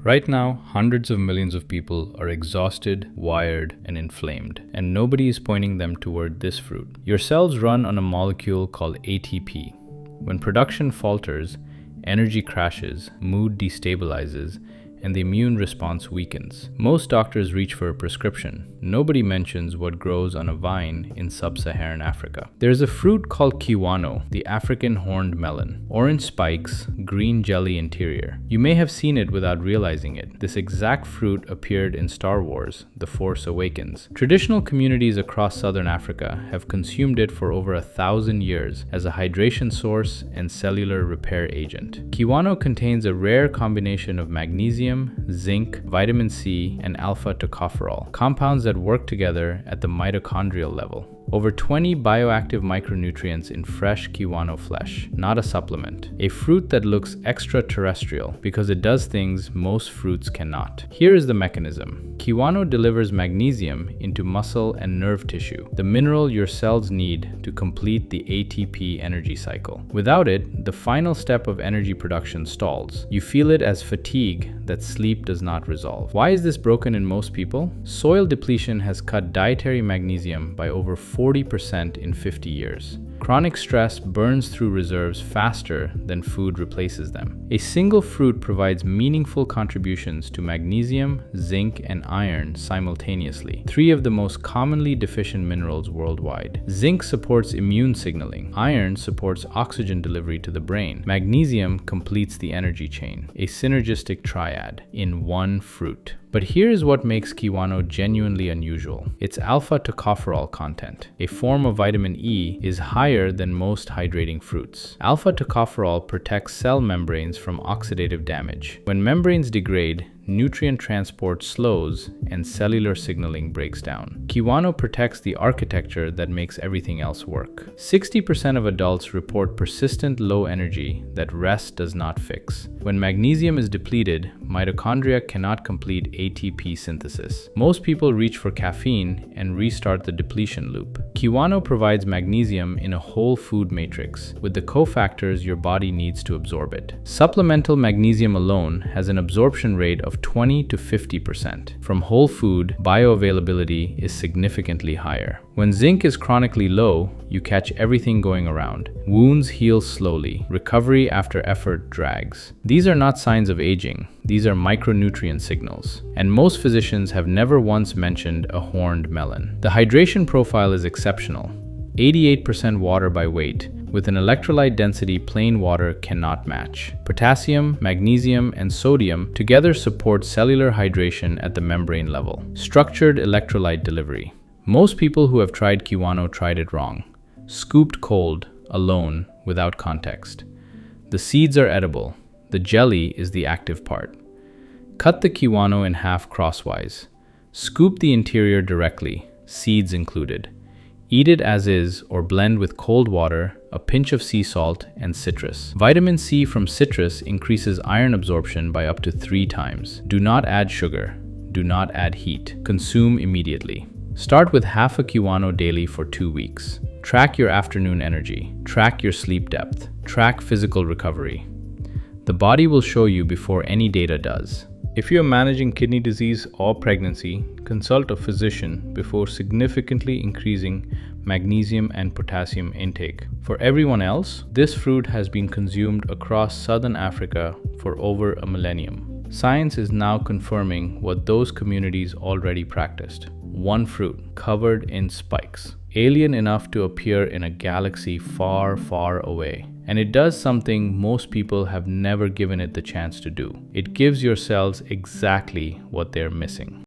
Right now, hundreds of millions of people are exhausted, wired, and inflamed, and nobody is pointing them toward this fruit. Your cells run on a molecule called ATP. When production falters, energy crashes, mood destabilizes, and the immune response weakens. Most doctors reach for a prescription. Nobody mentions what grows on a vine in sub-Saharan Africa. There's a fruit called Kiwano, the African Horned Melon. Orange spikes, green jelly interior. You may have seen it without realizing it. This exact fruit appeared in Star Wars, The Force Awakens. Traditional communities across southern Africa have consumed it for over 1,000 years as a hydration source and cellular repair agent. Kiwano contains a rare combination of magnesium, zinc, vitamin C, and alpha-tocopherol, compounds that work together at the mitochondrial level. Over 20 bioactive micronutrients in fresh Kiwano flesh, not a supplement. A fruit that looks extraterrestrial because it does things most fruits cannot. Here is the mechanism. Kiwano delivers magnesium into muscle and nerve tissue, the mineral your cells need to complete the ATP energy cycle. Without it, the final step of energy production stalls. You feel it as fatigue that sleep does not resolve. Why is this broken in most people? Soil depletion has cut dietary magnesium by over 40% in 50 years. Chronic stress burns through reserves faster than food replaces them. A single fruit provides meaningful contributions to magnesium, zinc, and iron simultaneously, three of the most commonly deficient minerals worldwide. Zinc supports immune signaling. Iron supports oxygen delivery to the brain. Magnesium completes the energy chain, a synergistic triad in one fruit. But here is what makes Kiwano genuinely unusual. Its alpha-tocopherol content, a form of vitamin E, is higher than most hydrating fruits. Alpha-tocopherol protects cell membranes from oxidative damage. When membranes degrade, nutrient transport slows and cellular signaling breaks down. Kiwano protects the architecture that makes everything else work. 60% of adults report persistent low energy that rest does not fix. When magnesium is depleted, mitochondria cannot complete ATP synthesis. Most people reach for caffeine and restart the depletion loop. Kiwano provides magnesium in a whole food matrix, with the cofactors your body needs to absorb it. Supplemental magnesium alone has an absorption rate of 20 to 50%. From whole food, bioavailability is significantly higher. When zinc is chronically low, you catch everything going around. Wounds heal slowly. Recovery after effort drags. These are not signs of aging. These are micronutrient signals. And most physicians have never once mentioned a horned melon. The hydration profile is exceptional. 88% water by weight, with an electrolyte density plain water cannot match. Potassium, magnesium, and sodium together support cellular hydration at the membrane level. Structured electrolyte delivery. Most people who have tried Kiwano tried it wrong. Scooped cold, alone, without context. The seeds are edible. The jelly is the active part. Cut the Kiwano in half crosswise. Scoop the interior directly, seeds included. Eat it as is or blend with cold water, a pinch of sea salt, and citrus. Vitamin C from citrus increases iron absorption by up to 3 times. Do not add sugar. Do not add heat. Consume immediately. Start with half a Kiwano daily for 2 weeks. Track your afternoon energy. Track your sleep depth. Track physical recovery. The body will show you before any data does. If you are managing kidney disease or pregnancy, consult a physician before significantly increasing magnesium and potassium intake. For everyone else, this fruit has been consumed across southern Africa for over a millennium. Science is now confirming what those communities already practiced. One fruit, covered in spikes, alien enough to appear in a galaxy far, far away. And it does something most people have never given it the chance to do. It gives your cells exactly what they're missing.